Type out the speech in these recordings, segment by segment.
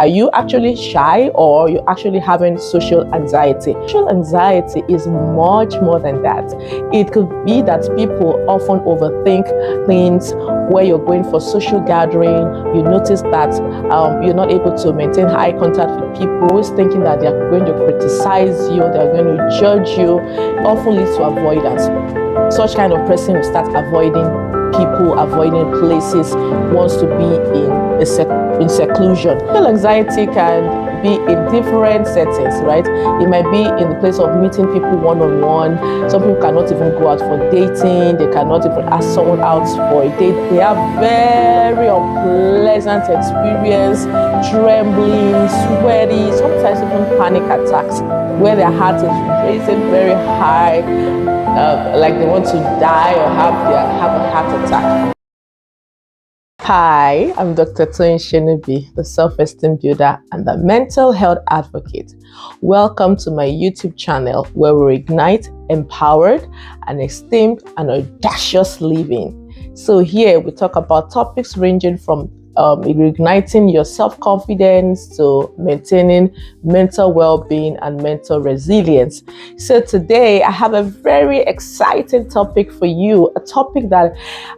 Are you actually shy, or you actually having social anxiety? Social anxiety is much more than that. It could be that people often overthink things. Where you're going for social gathering, you notice that you're not able to maintain eye contact with people, always thinking that they're going to criticize you, they're going to judge you. It often leads to avoidance. Such kind of person will start avoiding people, avoiding places, wants to be in seclusion. Social anxiety can be in different settings, right? It might be in the place of meeting people one-on-one. Some people cannot even go out for dating. They cannot even ask someone out for a date. They have very unpleasant experience, trembling, sweaty, sometimes even panic attacks, where their heart is racing very high, like they want to die or have a heart attack. Hi, I'm Dr. Shyness, the self-esteem builder and the mental health advocate. Welcome to my YouTube channel, where we ignite empowered and esteemed and audacious living. So here we talk about topics ranging from igniting your self-confidence to maintaining mental well-being and mental resilience. So today I have a very exciting topic for you, a topic that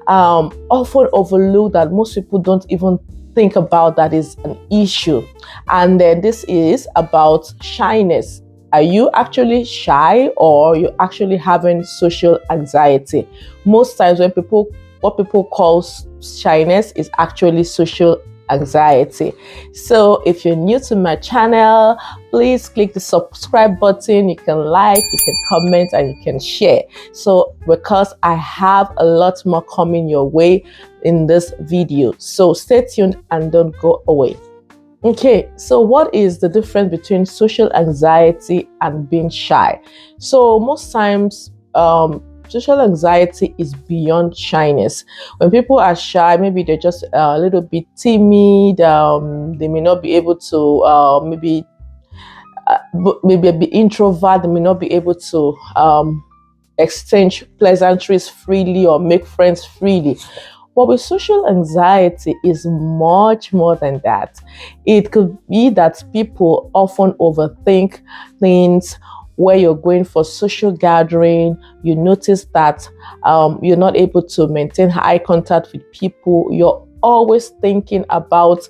often overlooked, that most people don't even think about, that is an issue. And then this is about shyness. Are you actually shy, or you actually having social anxiety? Most times what people call shyness is actually social anxiety. So if you're new to my channel, please click the subscribe button. You can like, you can comment, and you can share. So because I have a lot more coming your way in this video, so stay tuned and don't go away. Okay, so what is the difference between social anxiety and being shy? So most times social anxiety is beyond shyness. When people are shy, maybe they're just a little bit timid. They may not be able to maybe be introvert. They may not be able to exchange pleasantries freely or make friends freely. But with social anxiety is much more than that. It could be that people often overthink things. Where you're going for social gathering, you notice that you're not able to maintain eye contact with people. You're always thinking about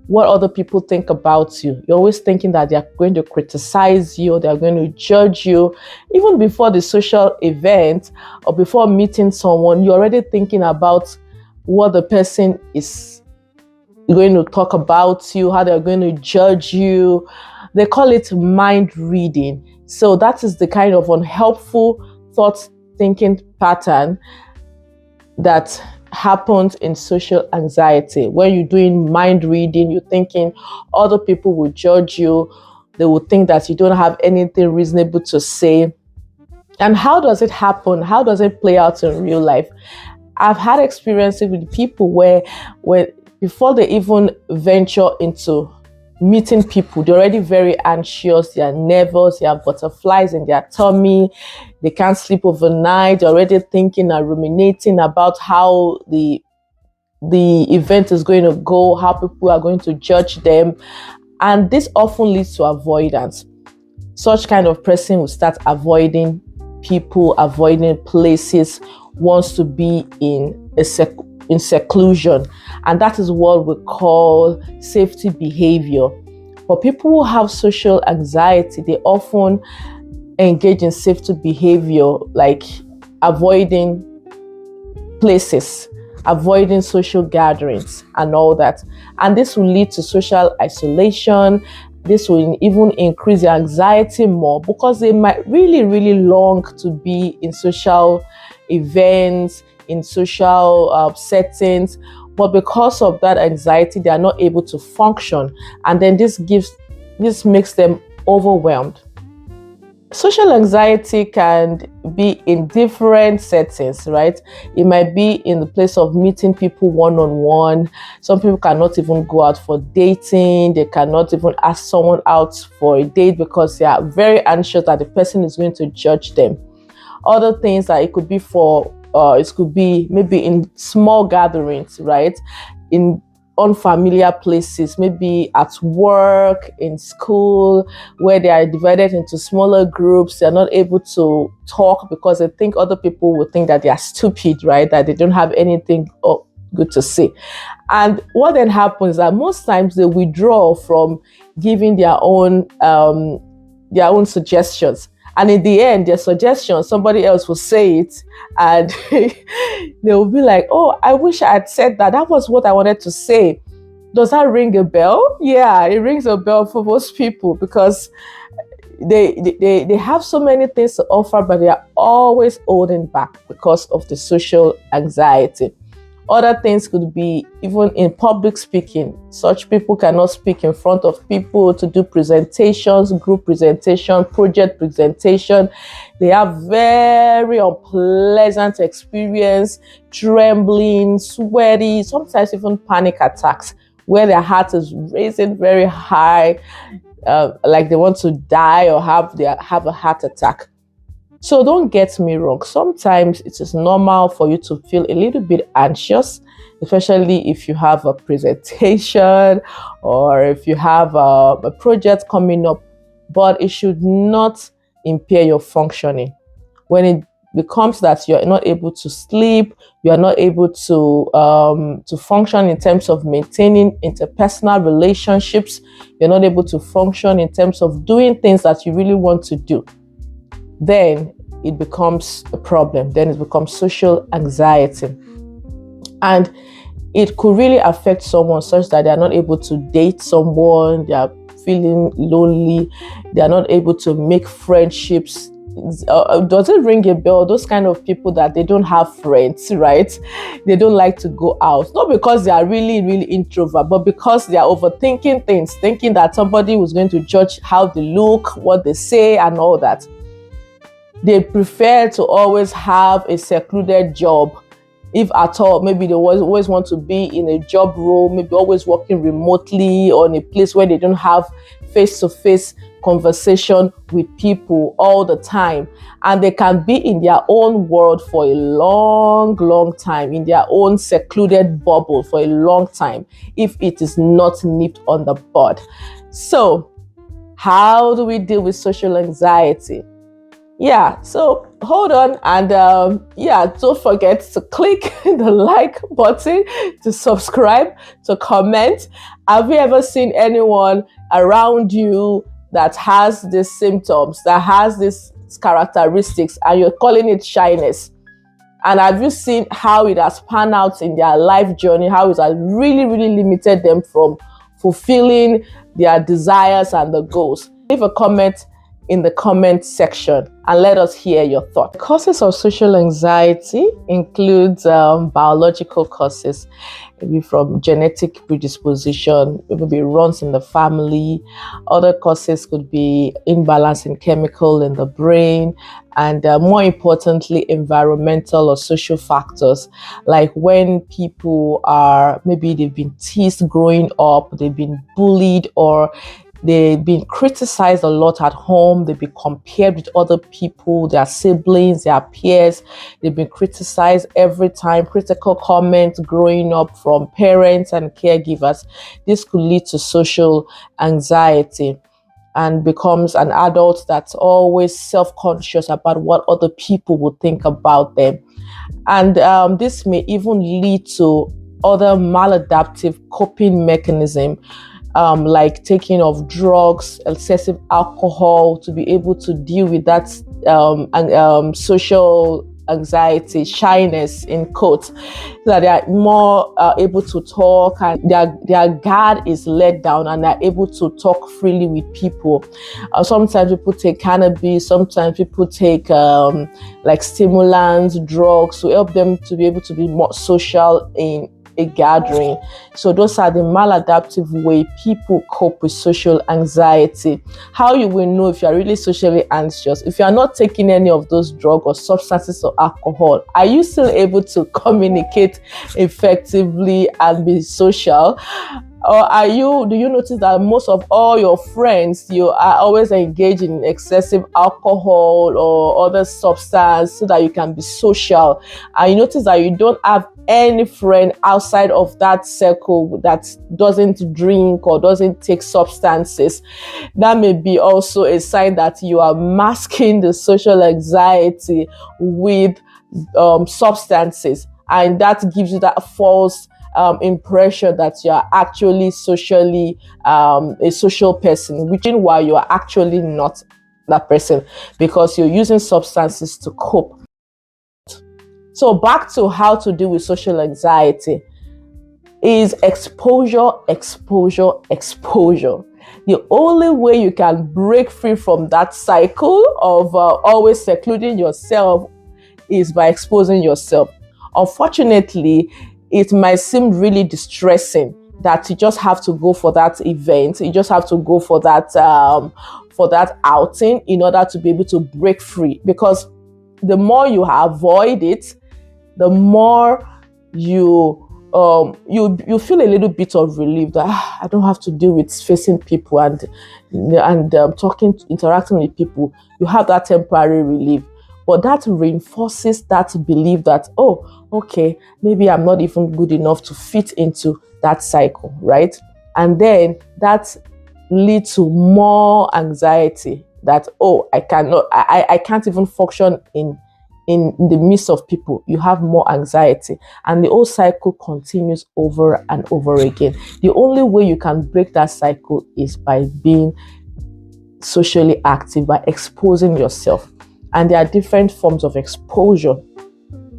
what other people think about you. You're always thinking that they're going to criticize you, they're going to judge you. Even before the social event or before meeting someone, you're already thinking about what the person is going to talk about you, how they're going to judge you. They call it mind reading. So that is the kind of unhelpful thought thinking pattern that happens in social anxiety. When you're doing mind reading, you're thinking other people will judge you. They will think that you don't have anything reasonable to say. And how does it happen? How does it play out in real life? I've had experiences with people where before they even venture into meeting people, they're already very anxious, they're nervous, they have butterflies in their tummy, they can't sleep overnight, they're already thinking and ruminating about how the event is going to go, how people are going to judge them. And this often leads to avoidance. Such kind of person will start avoiding people, avoiding places, wants to be in seclusion, and that is what we call safety behavior. For people who have social anxiety, they often engage in safety behavior, like avoiding places, avoiding social gatherings and all that. And this will lead to social isolation. This will even increase their anxiety more, because they might really long to be in social events, in social settings, but because of that anxiety, they are not able to function, and then this makes them overwhelmed. Social anxiety can be in different settings, right? It might be in the place of meeting people one-on-one. Some people cannot even go out for dating. They cannot even ask someone out for a date because they are very anxious that the person is going to judge them. Other things that it could be maybe in small gatherings, right? In unfamiliar places, maybe at work, in school, where they are divided into smaller groups. They're not able to talk because they think other people will think that they are stupid, right? That they don't have anything good to say. And what then happens is that most times they withdraw from giving their own suggestions. And in the end, their suggestion, somebody else will say it, and they will be like, "Oh, I wish I had said that. That was what I wanted to say." Does that ring a bell? Yeah, it rings a bell for most people, because they have so many things to offer, but they are always holding back because of the social anxiety. Other things could be even in public speaking. Such people cannot speak in front of people to do presentations, group presentation, project presentation. They have very unpleasant experience, trembling, sweaty, sometimes even panic attacks, where their heart is raising very high, like they want to die or have a heart attack. So don't get me wrong. Sometimes it is normal for you to feel a little bit anxious, especially if you have a presentation or if you have a project coming up, but it should not impair your functioning. When it becomes that you're not able to sleep, you're not able to function in terms of maintaining interpersonal relationships, you're not able to function in terms of doing things that you really want to do, then it becomes a problem. Then it becomes social anxiety. And it could really affect someone such that they are not able to date someone, they are feeling lonely, they are not able to make friendships. Does it ring a bell? Those kind of people that they don't have friends, right? They don't like to go out. Not because they are really, really introvert, but because they are overthinking things, thinking that somebody was going to judge how they look, what they say, and all that. They prefer to always have a secluded job. If at all, maybe they always want to be in a job role, maybe always working remotely or in a place where they don't have face-to-face conversation with people all the time. And they can be in their own world for a long, long time, in their own secluded bubble for a long time, if it is not nipped on the bud. So, how do we deal with social anxiety? Yeah, so hold on and don't forget to click the like button, to subscribe, to comment. Have you ever seen anyone around you that has these symptoms, that has these characteristics, and you're calling it shyness? And have you seen how it has panned out in their life journey, how it has really, really limited them from fulfilling their desires and the goals? Leave a comment in the comment section and let us hear your thoughts. Causes of social anxiety includes biological causes, maybe from genetic predisposition, maybe runs in the family. Other causes could be imbalance in chemical in the brain, and more importantly, environmental or social factors, like when people are, maybe they've been teased growing up, they've been bullied, or they've been criticized a lot at home. They've been compared with other people, their siblings, their peers. They've been criticized every time, critical comments growing up from parents and caregivers. This could lead to social anxiety, and becomes an adult that's always self-conscious about what other people will think about them. And this may even lead to other maladaptive coping mechanisms, like taking of drugs, excessive alcohol, to be able to deal with that social anxiety, shyness in quotes, so that they are more able to talk, and their guard is let down and they're able to talk freely with people. Sometimes people take cannabis, sometimes people take like stimulants, drugs, to help them to be able to be more social in a gathering. So those are the maladaptive way people cope with social anxiety. How you will know if you are really socially anxious? If you are not taking any of those drugs or substances or alcohol, are you still able to communicate effectively and be social? Or do you notice that most of all your friends, you are always engaged in excessive alcohol or other substance so that you can be social? And you notice that you don't have any friend outside of that circle that doesn't drink or doesn't take substances. That may be also a sign that you are masking the social anxiety with substances, and that gives you that false impression that you are actually socially a social person, which is why you are actually not that person, because you're using substances to cope. So back to how to deal with social anxiety is exposure, exposure, exposure. The only way you can break free from that cycle of always secluding yourself is by exposing yourself. Unfortunately, it might seem really distressing that you just have to go for that event, you just have to go for that outing in order to be able to break free, because the more you avoid it, the more you feel a little bit of relief that I don't have to deal with facing people and interacting with people. You have that temporary relief, but that reinforces that belief that, oh, okay, maybe I'm not even good enough to fit into that cycle, right? And then that leads to more anxiety that, oh, I can't even function in the midst of people. You have more anxiety, and the whole cycle continues over and over again. The only way you can break that cycle is by being socially active, by exposing yourself. And there are different forms of exposure,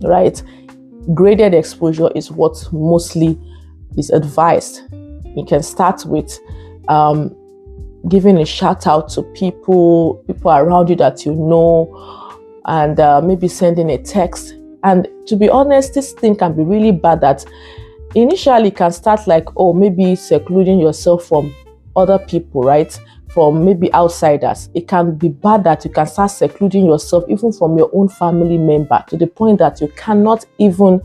right? Graded exposure is what mostly is advised. You can start with giving a shout out to people around you that you know, and maybe sending a text. And to be honest, this thing can be really bad that initially can start like, oh, maybe secluding yourself from other people, right? From maybe outsiders. It can be bad that you can start secluding yourself even from your own family member, to the point that you cannot even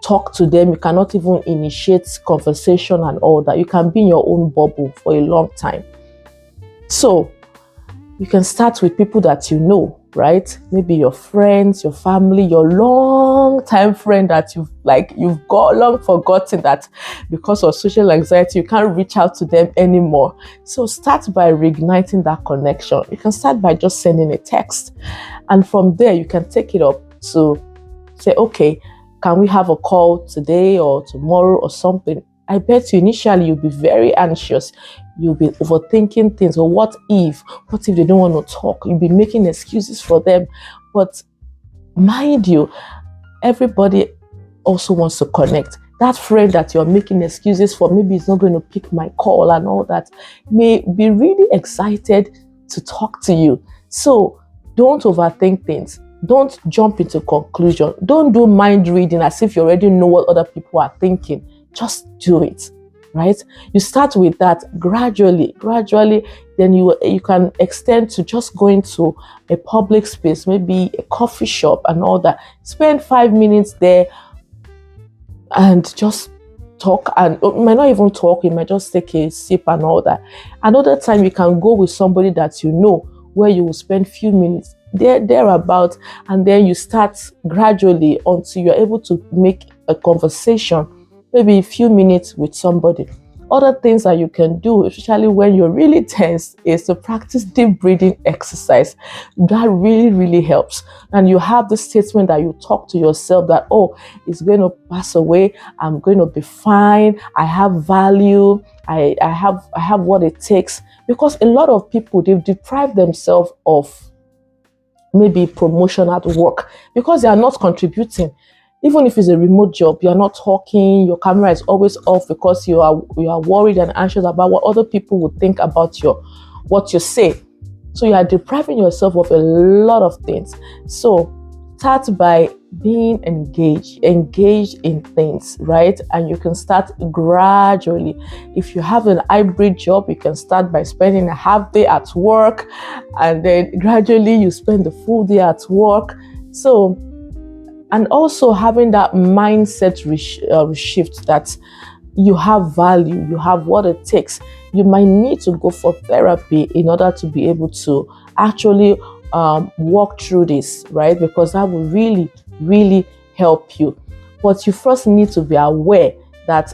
talk to them, you cannot even initiate conversation and all that. You can be in your own bubble for a long time. So you can start with people that you know, right? Maybe your friends, your family, your long time friend that you've got long forgotten that because of social anxiety you can't reach out to them anymore. So start by reigniting that connection. You can start by just sending a text, and from there you can take it up to say, okay, can we have a call today or tomorrow or something? I bet you initially you'll be very anxious. You'll be overthinking things. Or what if they don't want to talk? You'll be making excuses for them. But mind you, everybody also wants to connect. That friend that you're making excuses for, maybe he's not going to pick my call and all that, may be really excited to talk to you. So don't overthink things. Don't jump into conclusion. Don't do mind reading as if you already know what other people are thinking. Just do it, right? You start with that gradually, then you can extend to just going to a public space, maybe a coffee shop and all that. Spend 5 minutes there and just talk, and you might not even talk, you might just take a sip and all that. Another time you can go with somebody that you know, where you will spend few minutes thereabout, and then you start gradually until you're able to make a conversation, maybe a few minutes with somebody. Other things that you can do, especially when you're really tense, is to practice deep breathing exercise. That really helps. And you have the statement that you talk to yourself that, oh, it's going to pass away. I'm going to be fine. I have value. I have what it takes. Because a lot of people, they've deprived themselves of maybe promotion at work because they are not contributing. Even if it's a remote job, you're not talking, your camera is always off because you are worried and anxious about what other people would think about what you say. So you are depriving yourself of a lot of things. So start by being engaged in things, right? And you can start gradually. If you have an hybrid job, you can start by spending a half day at work, and then gradually you spend the full day at work. So, and also having that mindset shift that you have value, you have what it takes. You might need to go for therapy in order to be able to actually walk through this, right? Because that will really, really help you. But you first need to be aware that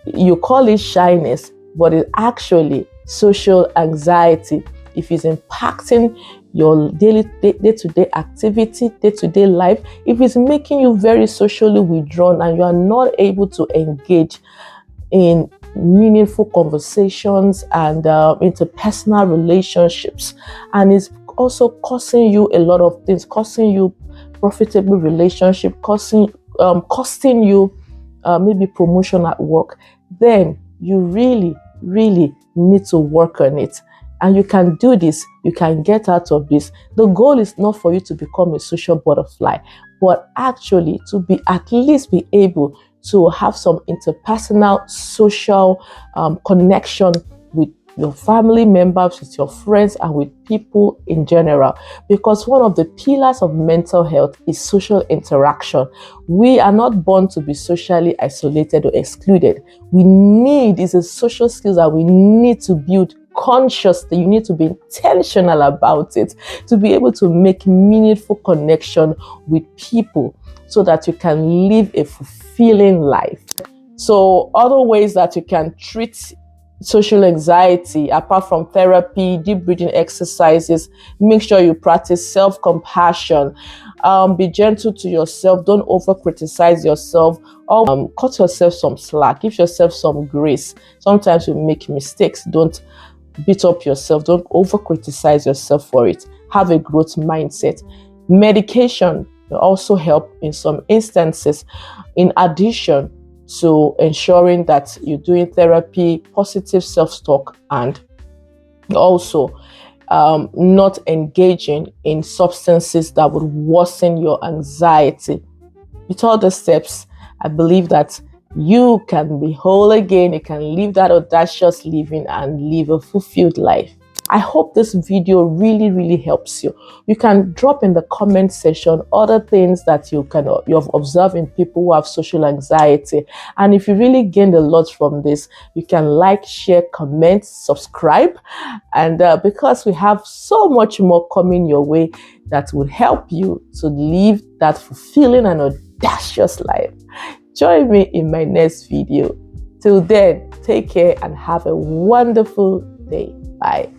you call it shyness, but it's actually social anxiety. If it's impacting your daily day-to-day activity, day-to-day life, if it's making you very socially withdrawn and you are not able to engage in meaningful conversations and interpersonal relationships, and it's also costing you a lot of things, costing you profitable relationship, costing you maybe promotion at work, then you really, really need to work on it. And you can do this, you can get out of this. The goal is not for you to become a social butterfly, but actually to be at least be able to have some interpersonal social connection with your family members, with your friends, and with people in general. Because one of the pillars of mental health is social interaction. We are not born to be socially isolated or excluded. It's a social skills that we need to build consciously. You need to be intentional about it to be able to make meaningful connection with people so that you can live a fulfilling life. So other ways that you can treat social anxiety, apart from therapy, deep breathing exercises, make sure you practice self-compassion. Be gentle to yourself. Don't over-criticize yourself. Cut yourself some slack. Give yourself some grace. Sometimes you make mistakes. Don't beat up yourself. Don't over-criticize yourself for it. Have a growth mindset. Medication will also help in some instances. In addition to ensuring that you're doing therapy, positive self-talk, and also not engaging in substances that would worsen your anxiety. With all the steps, I believe that you can be whole again. You can live that audacious living and live a fulfilled life. I hope this video really, really helps you. You can drop in the comment section other things that you've observed in people who have social anxiety. And if you really gained a lot from this, you can like, share, comment, subscribe. And because we have so much more coming your way that would help you to live that fulfilling and audacious life. Join me in my next video. Till then, take care and have a wonderful day. Bye.